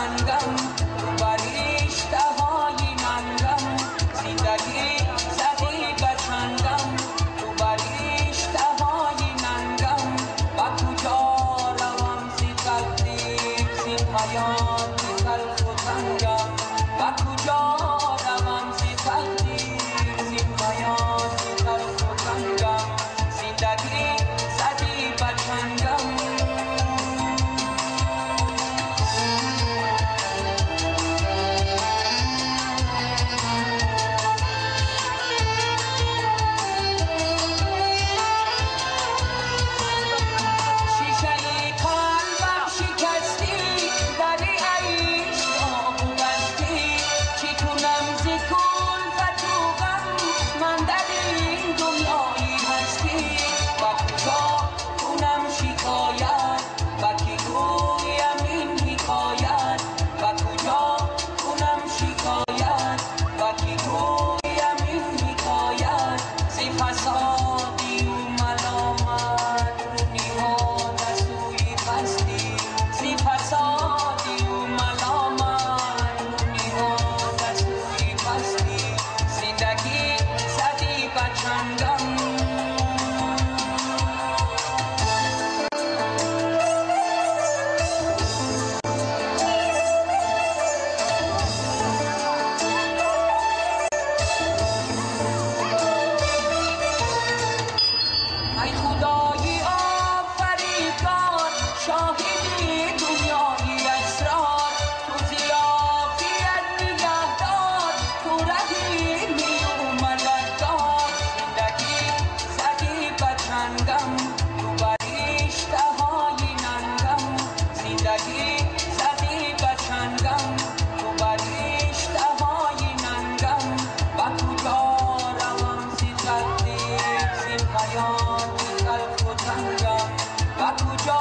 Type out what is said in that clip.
بچنگم تو بریشته‌های ننگم زندگی زدی بچنگم تو بریشته‌های ننگم و کجا روم زی تکلیف زی پیام زی تلخ و تنگم و کجا روم زی تکلیف زی پیام زی تلخ و تنگم زندگی زدی بچنگم و کجا